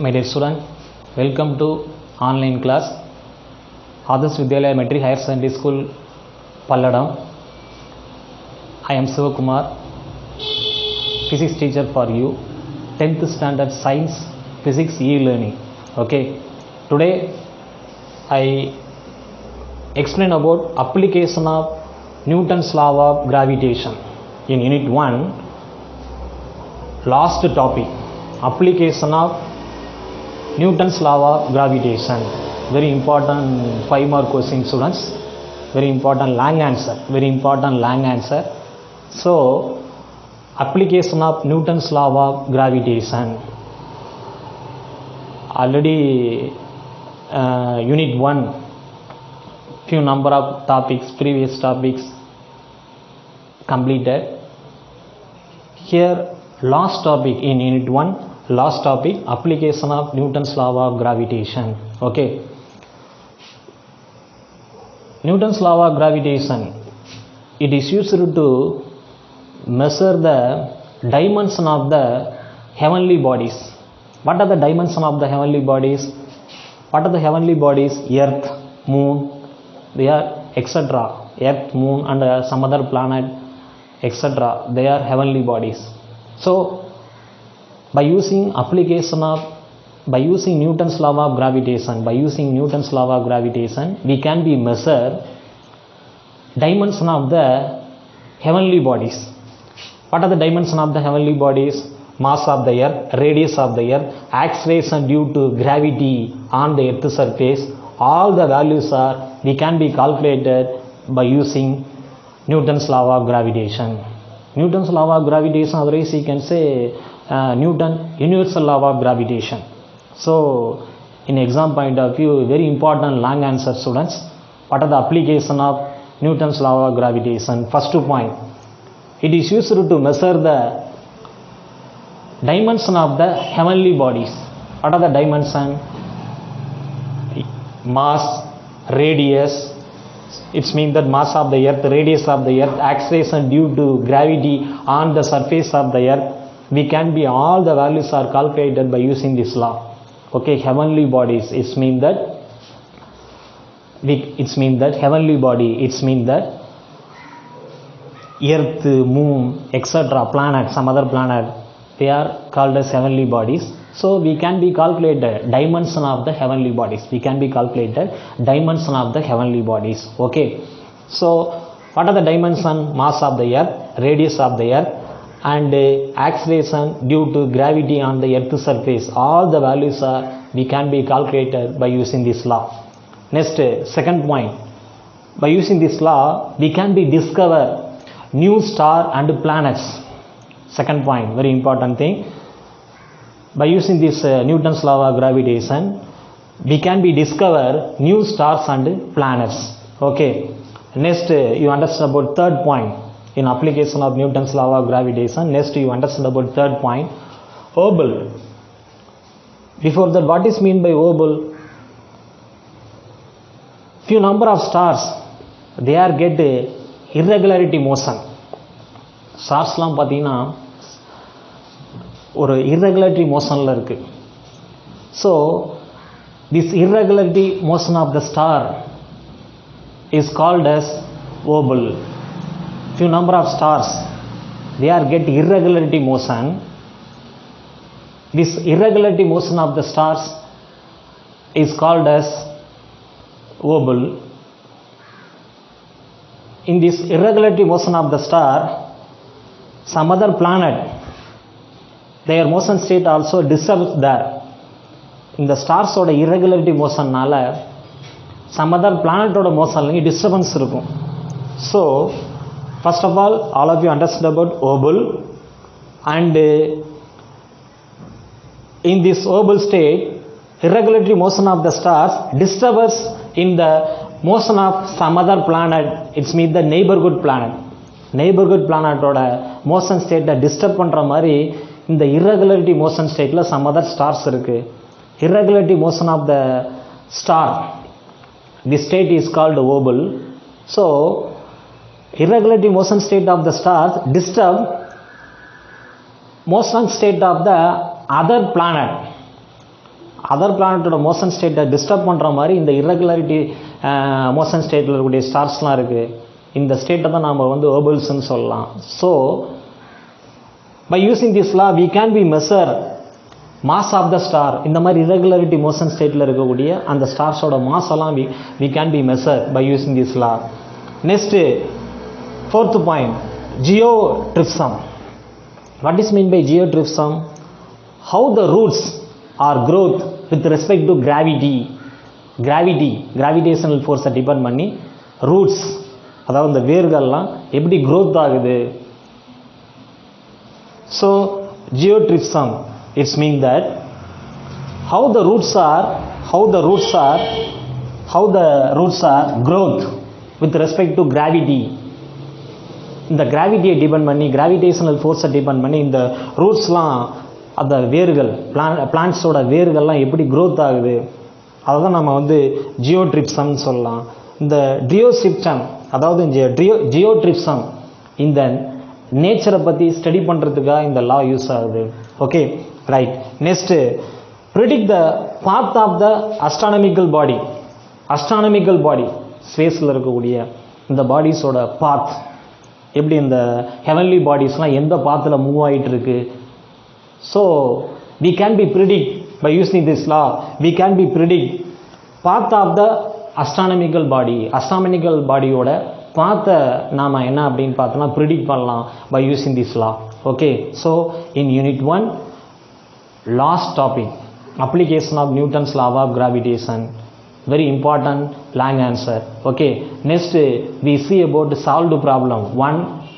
My dear student, welcome to online class. Adarsh Vidyalaya Metric Higher Secondary School, Palladam. I am Sivakumar, physics teacher for you, 10th standard science physics e-learning. Okay, today I explain about application of Newton's law of gravitation in unit 1, last topic, application of Newton's law of gravitation. Very important 5 more questions, students. Very important long answer. So application of Newton's law of gravitation. Already unit 1, few number of topics, previous topics completed. Here last topic in unit 1, last topic, application of Newton's law of gravitation. Okay, Newton's law of gravitation, it is used to measure the dimension of the heavenly bodies. What are the dimension of the heavenly bodies? What are the heavenly bodies? Earth, moon, they are etc. Earth, moon and some other planet, etc. They are heavenly bodies. So by using Newton's law of gravitation, we can be measure dimension of the heavenly bodies. What are the dimension of the heavenly bodies? Mass of the earth, radius of the earth, acceleration due to gravity on the earth surface. All the values we can be calculated by using Newton's law of gravitation. Newton's law of gravitation, otherwise you can say Newton universal law of gravitation. So in exam point of view, very important long answer, students. What are the application of Newton's law of gravitation? First point, it is used to measure the dimension of the heavenly bodies. What are the dimension? Mass, radius, it means that mass of the earth, radius of the earth, acceleration due to gravity on the surface of the earth. We can be, all the values are calculated by using this law. Okay, heavenly bodies, it means that heavenly body, it means that earth, moon, etc., planet, some other planet, they are called as heavenly bodies. So we can be calculated dimension of the heavenly bodies. Okay, so what are the dimension? Mass of the earth, radius of the earth, and acceleration due to gravity on the earth surface. All the values we can be calculated by using this law. Next, second point, by using this law we can be discover new star and planets. Second point, very important thing, by using this Newton's law of gravitation, we can be discover new stars and planets. Okay, next you understand about third point in application of Newton's law of gravitation. Next you understand about third point, Hubble. Before that, what is mean by Hubble? Few number of stars, they are get irregularity motion. Starsலாம் பார்த்தீங்கன்னா ஒரு irregularity motionல இருக்கு. So this irregularity motion of the star is called as Hubble. Few number of stars, they are get irregularity motion. This irregularity motion of the stars is called as Hubble. In this irregularity motion of the star, some other planet, their motion state also disturbs there. In the stars oda irregularity motion nala some other planet oda motion la disturbance irukum. So first of all of you understood about Hubble, and in this Hubble state, irregularity motion of the stars disturbs in the motion of some other planet. It means the neighborhood planet oda motion state disturb பண்ற மாதிரி இந்த irregularity motion stateல some other stars இருக்கு. Irregularity motion of the star, this state is called Hubble. So irregularity motion state of the stars disturb motion state of the other planet. Other பிளானட்டோட motion ஸ்டேட்டை disturb பண்ணுற மாதிரி இந்த irregularity motion ஸ்டேட்டில் இருக்கக்கூடிய ஸ்டார்ஸ்லாம் இருக்குது. இந்த ஸ்டேட்டை தான் நாம் வந்து ஓபல்ஸ்ன்னு சொல்லலாம். So by using this law we can be measure mass of the star. இந்த மாதிரி irregularity motion stateல இருக்கக்கூடிய அந்த ஸ்டார்ஸோட மாஸ் எல்லாம் we can be measure by using this law. Next, fourth point, geotrophism. What is mean by geotrophism? How the roots are growth with respect to gravitational force depend பண்ணி roots, அதாவது இந்த வேர்கள்லாம் எப்படி growth ஆகுது. So geotrophism, it's mean that how the roots are growth with respect to gravity. இந்த கிராவிட்டியை depend பண்ணி, gravitational ஃபோர்ஸை depend பண்ணி இந்த ரூட்ஸ்லாம், அந்த வேர்கள், பிளான்ட்ஸோட வேர்கள்லாம் எப்படி க்ரோத் ஆகுது, அதை தான் நம்ம வந்து ஜியோட்ரிப்சம்னு சொல்லலாம். இந்த ட்ரியோசிப்டம், அதாவது ஜியோட்ரிப்சம் இந்த நேச்சரை பற்றி ஸ்டடி பண்ணுறதுக்காக இந்த லா யூஸ் ஆகுது. Okay, right. Next, predict the path of the astronomical body ஸ்பேஸில் இருக்கக்கூடிய இந்த பாடிஸோட பாத், எப்படி இந்த ஹெவன்லி பாடிஸ்லாம் எந்த பாத்தில் மூவ் ஆகிட்டு இருக்கு. So we can be predict by using this law, we can be predict path of the astronomical பாடியோட பாத்தை நாம் என்ன அப்படின்னு பார்த்தோம்னா ப்ரிடிக்ட் பண்ணலாம் by using this law. Okay, so in unit 1 last topic, application of Newton's law of gravitation, very important long answer. Okay, next we see about solved problem 1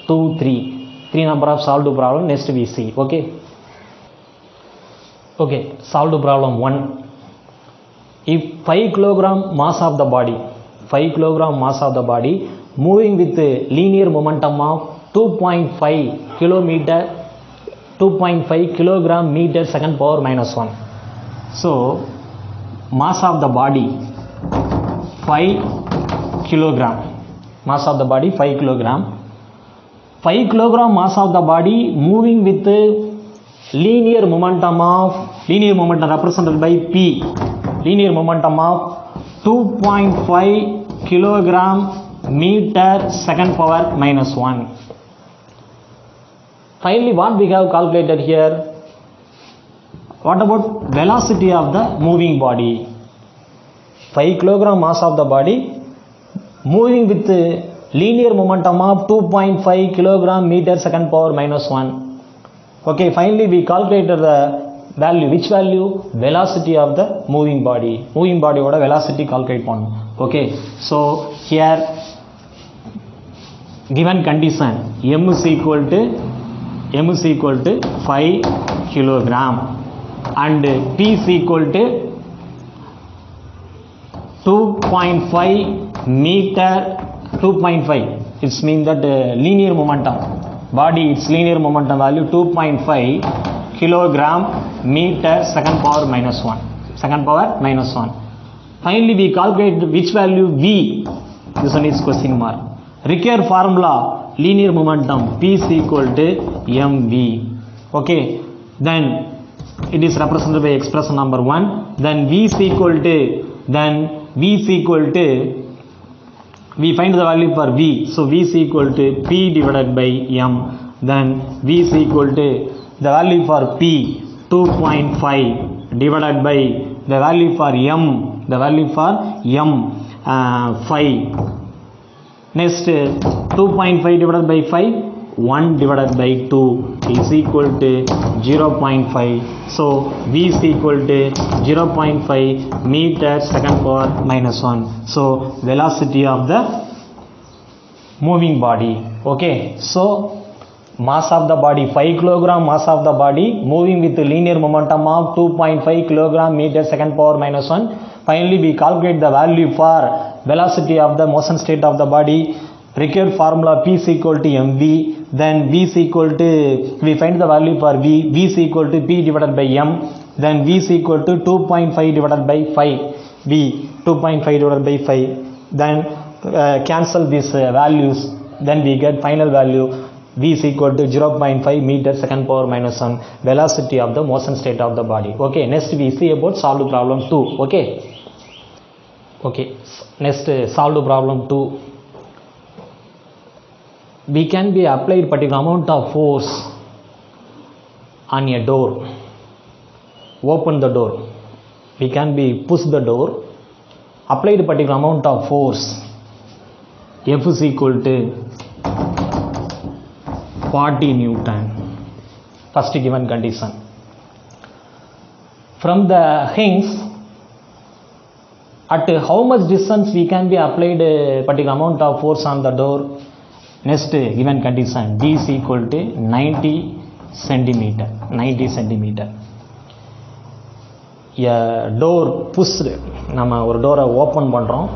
2 3 number of solved problem. Next we see. Okay, solved problem 1. If 5 kilogram mass of the body moving with linear momentum of 2.5 kilogram meter second power minus 1. So mass of the body 5 kilogram, mass of the body 5 kilogram. 5 kilogram mass of the body moving with linear momentum represented by P, linear momentum of 2.5 kilogram meter second power minus 1. Finally, what we have calculated here, what about velocity of the moving body? 5 kilogram mass of the body moving with linear momentum of 2.5 kilogram meter second power minus 1. Okay, finally we calculated the value. Which value? Velocity of the moving body. Moving body oda velocity calculate pannum. Okay, so here given condition m is equal to 5 kilogram and p is equal to 2.5 meter 2.5. It's mean that linear momentum body, its linear momentum value 2.5 kilogram meter second power minus 1. Finally we calculate which value v. This one is question mark. Required formula linear momentum p is equal to mv. Okay, then it is represented by expression number 1. Then v is equal to we find the value for v, so v is equal to p divided by m. Then v is equal to the value for p 2.5 divided by the value for m 5. Next 2.5 divided by 5, 1 divided by 2 is equal to 0.5. So v is equal to 0.5 meter second power minus 1. So velocity of the moving body. Okay, so mass of the body 5 kilogram mass of the body moving with linear momentum of 2.5 kilogram meter second power minus 1. Finally we calculate the value for velocity of the motion state of the body. Required formula p is equal to mv. Then v is equal to, we find the value for v is equal to p divided by m. Then v is equal to 2.5 divided by 5, v 2.5 divided by 5. Then cancel these values, then we get final value V is equal to 0.5 meter second power minus 1 velocity of the motion state of the body. Okay, next we see about solved problem 2. Okay, next solved problem 2. We can be applied particular amount of force on a door. Open the door. We can be push the door. Applied particular amount of force. F is equal to 40 Newton. First given condition. From the hinge, at how much distance we can be applied a particular amount of force on the door? Next given condition, D is equal to 90 centimeter. 90 centimeter. A door pushed. நம்ம ஒரு டோரை open பண்ணுறோம்.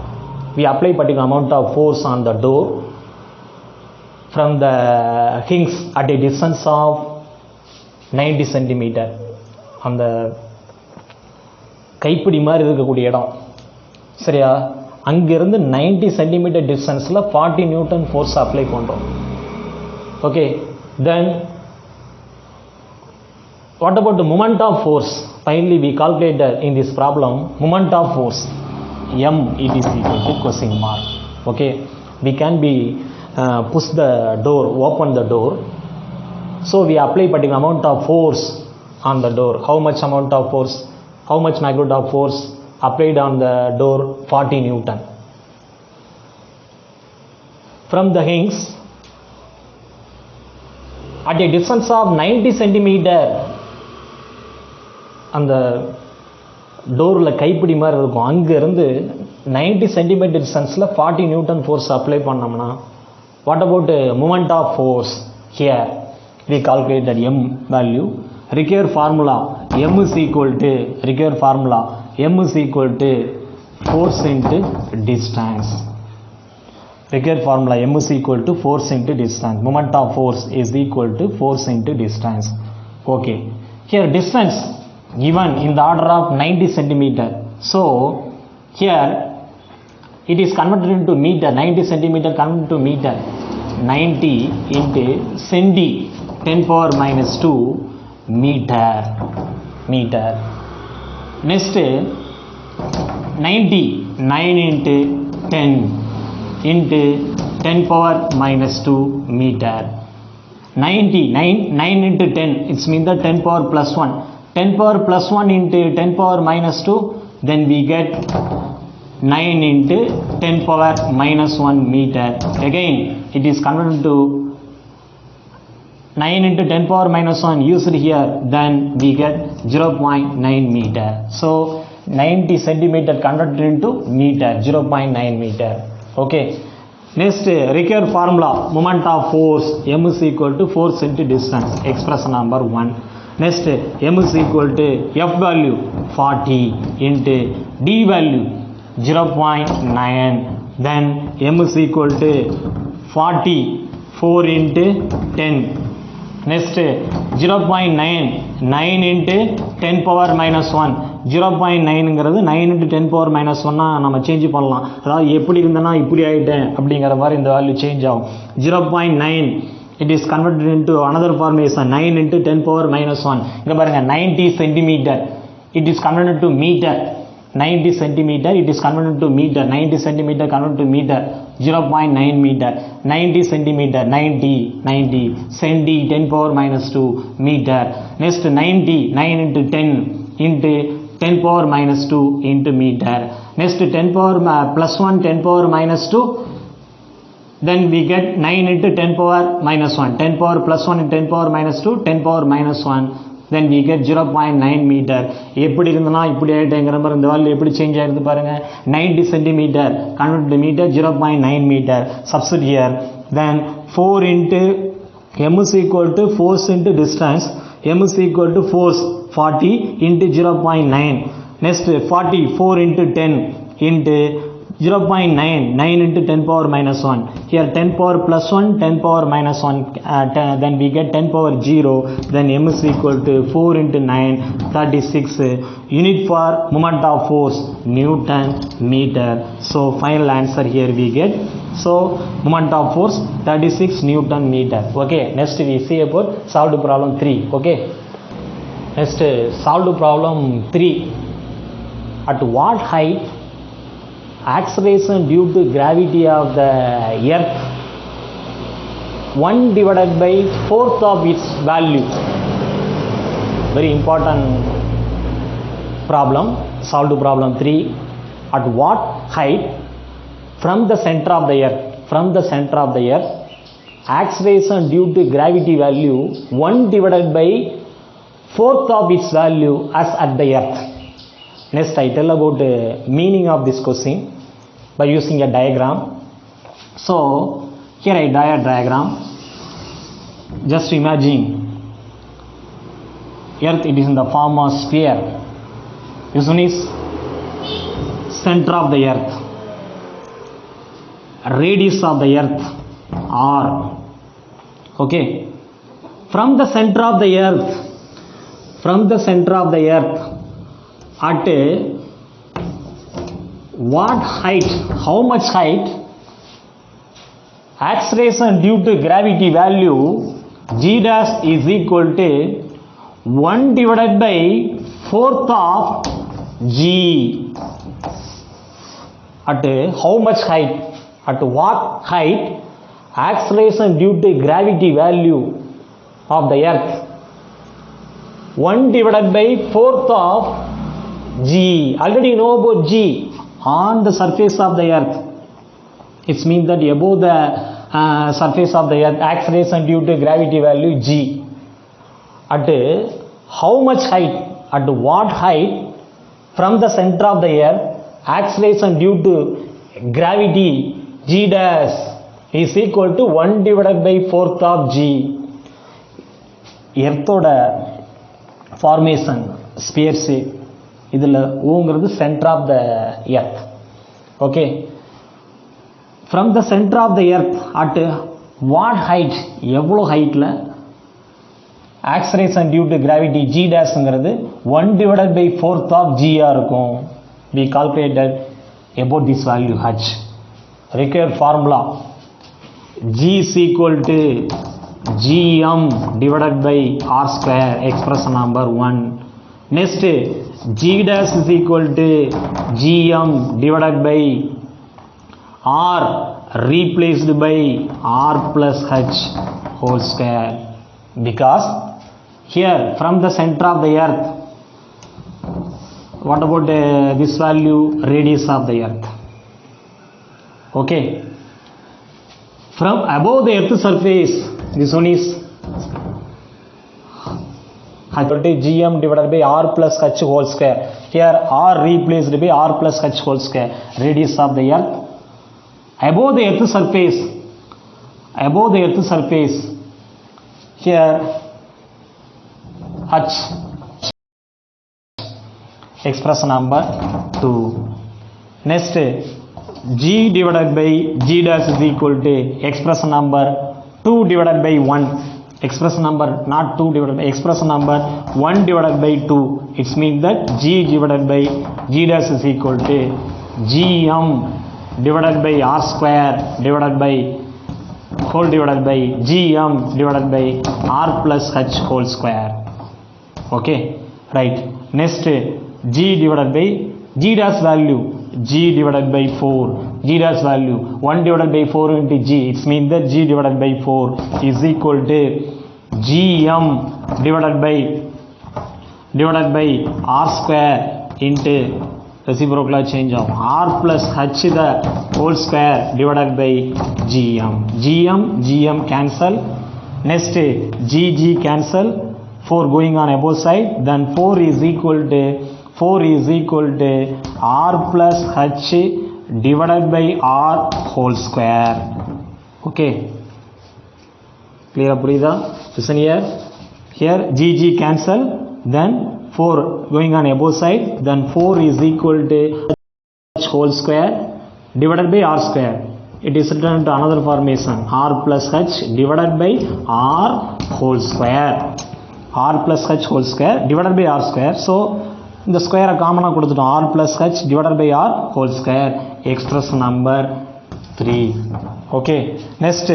We apply particular amount of force on the door from the hinge at a distance of 90 centimeter. அந்த கைப்பிடி மாதிரி இருக்கக்கூடிய இடம் சரியா, அங்கிருந்து 90 சென்டிமீட்டர் டிஸ்டன்ஸில் 40 நியூட்டன் ஃபோர்ஸ் அப்ளை பண்ணுறோம். Okay, then what about the moment of force? Finally we calculated in this problem moment of force M, it is equal to question mark. Okay, we can be push the door, open the door, so we apply particular amount of force on the door. How much amount of force, how much magnitude of force applied on the door? 40 Newton. From the hinge at a distance of 90 centimeter, அந்த டோரில் கைப்பிடி மாதிரி இருக்கும், அங்கேருந்து 90 centimetre டிஸ்டன்ஸில் 40 newton force apply பண்ணோம்னா what about moment of force? Here we calculated M value. Require formula M is equal to force into distance. Required formula M is equal to force into distance. Moment of force is equal to force into distance. Okay, here distance given in the order of 90 centimeter. So here it is converted into meter. 90 centimeter converted to meter. 90 into centi 10 power minus 2 meter. Next 90 9 into 10 into 10 power minus 2 meter. 90 9 into 10, it's mean the 10 power plus 1. 10 power plus 1 into 10 power minus 2, then we get 9 into 10 power minus 1 meter. Again it is converted to 9 into 10 power minus 1 used here, then we get 0.9 meter. So 90 centimeter converted into meter, 0.9 meter. Okay, next required formula moment of force M is equal to force into distance, expression number 1. Next M is equal to F value 40 into D value 0.9, then M is equal to 40 4 into 10. Next 0.9 9 into 10 power minus 1. 0.9ங்கிறது 9 into 10 power minus 1 நம்ம change பண்ணலாம். அதாவது எப்படி இருந்தனா இப்படி ஆயிட்டேன் அப்படிங்கிற மாதிரி இந்த வேல்யூ சேஞ்ச் ஆகும். 0.9 it is converted into another formation 9 into 10 power minus 1. இங்க பாருங்க 90 centimeter it is converted to meter. 90 centimeter it is converted to meter. 90 centimeter converted to meter, 0.9 meter. 90 centimeter 90 centi 10 power minus 2 meter. Next 90 9 into 10 into 10 power minus 2 into meter. Next 10 power plus 1 10 power minus 2, then we get 9 into 10 power minus 1. 10 power plus 1 into 10 power minus 2, 10 power minus 1, then we get 0.9 meter. எப்படி இருந்தனா இப்படி ஆயிட்டேங்கிற மாதிரி இந்த value எப்படி change ஆயிடுது பாருங்க. 90 centimeter converted to meter, 0.9 meter. Substitute here, then 4 into M is equal to force into distance. M is equal to force 40 into 0.9. Next 40 4 into 10 into 0.9, 9 into 10 power minus 1. Here 10 power plus 1, 10 power minus 1, then we get 10 power 0, then m is equal to 4 into 9, 36. Unit for moment of force, Newton meter. So final answer here we get. So moment of force 36 Newton meter. Okay, next we see about solved problem 3. Okay, next solved problem 3. At what height acceleration due to gravity of the earth 1 divided by 4th of its value? Very important problem. Solved problem 3. At what height from the center of the earth, acceleration due to gravity value 1 divided by 4th of its value as at the earth? Next I tell about the meaning of this question by using a diagram. So here I draw a diagram. Just imagine earth, it is in the form of sphere. This one is center of the earth. Radius of the earth r. Okay, from the center of the earth, at what height, how much height acceleration due to gravity value g dash is equal to 1 divided by 4th of g. At how much height, at what height acceleration due to gravity value of the earth 1 divided by 4th of g. Already know about g on the surface of the earth. It means that above the surface of the earth acceleration due to gravity value g. At how much height, at what height from the center of the earth acceleration due to gravity g dash is equal to 1 divided by 4th of g. எர்த்தோட formation sphere shape, இதில் ஓங்கிறது centre of the earth. Okay, from the centre of the earth at what height, எவ்வளோ ஹைட்டில் acceleration due to gravity g டேஷ்ங்கிறது 1 divided by 4th of ஜியாக இருக்கும். We calculated about this value h. Required formula g is equal to gm divided by r square, expression number 1. Next g dash is equal to gm divided by r replaced by r plus h whole square, because here from the center of the earth, what about this value, radius of the earth. Okay, from above the earth surface, this one is gm divided by r plus h whole square. Here r replaced by r plus h whole square, radius of the earth. Above the earth surface, here h, expression number 2. Next g divided by g dash is equal to expression number 2 divided by 1, expression number not 2 divided by, expression number 1 divided by 2. It means that g divided by g dash is equal to gm divided by r square divided by whole divided by gm divided by r plus h whole square. Okay, right. Next g divided by g dash value, g divided by 4, g dash value 1 divided by 4 into g. It means that g divided by 4 is equal to gm divided by r square into reciprocal change of r plus h the whole square divided by gm cancel. Next g cancel, 4 going on above side, then 4 is equal to r plus h divided by r whole square. Okay, clear purida? Listen here g cancel, then 4 going on above side, then 4 is equal to h whole square divided by r square. It is written into another formation, r plus h divided by r whole square. R plus h whole square divided by r square. So the square common கொடுத்துட்டோம், r plus h divided by r whole square. Expression number 3. Okay, next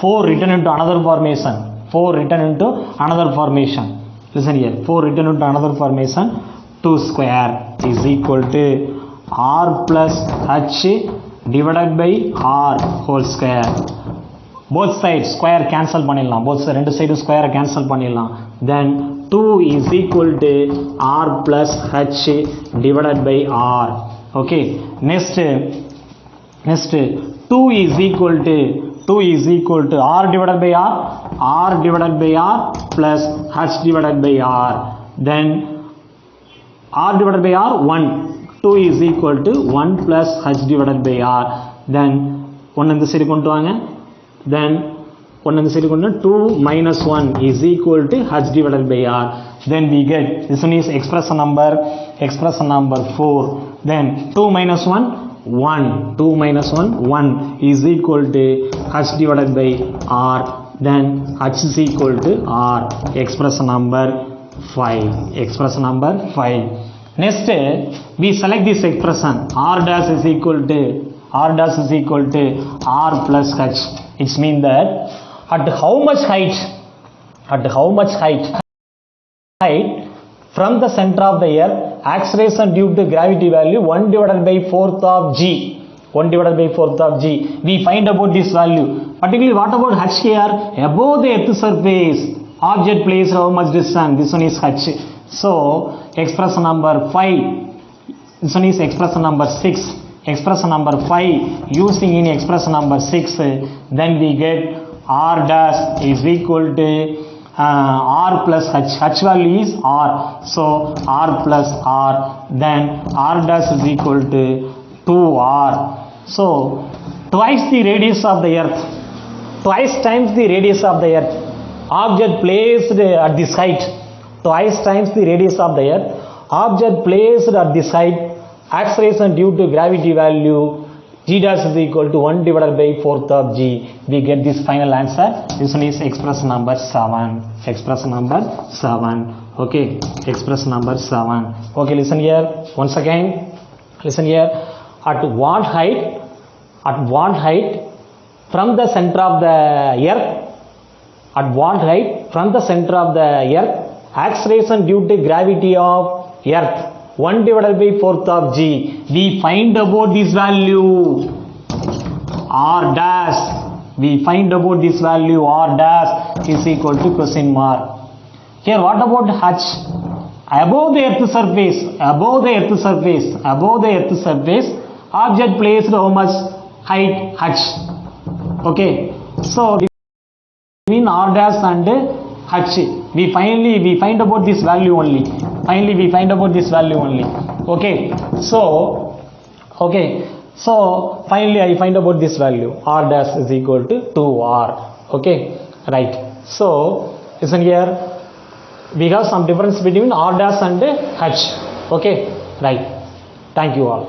4 written into another formation. 4 written into another formation. Listen here, 4 written into another formation. 2 square is equal to r plus h divided by r whole square. Both sides square cancel பண்ணிடலாம், both ரெண்டு side ஸ்கொயரை cancel பண்ணிடலாம். Then 2 is equal to r plus h divided by r. Okay, next 2 is equal to r divided by r divided by r plus h divided by r. Then r divided by r 1. 2 is equal to 1 plus h divided by r. Then 1 இந்த side கொண்டு வாங்க. Then 1 இந்த side கொண்டு 2 minus 1 is equal to h divided by r. Then we get, this one is expression number 4. Then 2 minus 1 1, 2 minus 1 1 is equal to h divided by r. Then h is equal to r. Expression number 5. Next we select this expression, r dash is equal to r plus h. It means that at how much height from the center of the earth, acceleration due to gravity value 1 divided by 4th of g. We find about this value. Particularly what about h here? Above the earth surface, object placed how much distance? This one is h. So expression number 5. This one is expression number 6. Expression number 5 using in expression number 6, then we get r dash is equal to r plus h. H value is r, so r plus r. Then r dash is equal to 2r. So twice the radius of the earth, twice times the radius of the earth, object placed at this height, twice times the radius of the earth, object placed at this height, acceleration due to gravity value g dash is equal to 1 divided by 4th of g. We get this final answer. This one is expression number 7. Okay, expression number 7. Okay, listen here once again. Listen here. At what height from the center of the earth? At what height from the center of the earth, acceleration due to gravity of earth 1 divided by 4th of g. We find about this value r dash. We find about this value r dash is equal to question mark. Here what about h? Above the earth surface, object placed how much height? H. Okay, so between r dash and h, we find about this value only. Okay, so finally I find about this value, r dash is equal to 2r. Okay, right. So listen here, we have some difference between r dash and h. Okay, right. Thank you all.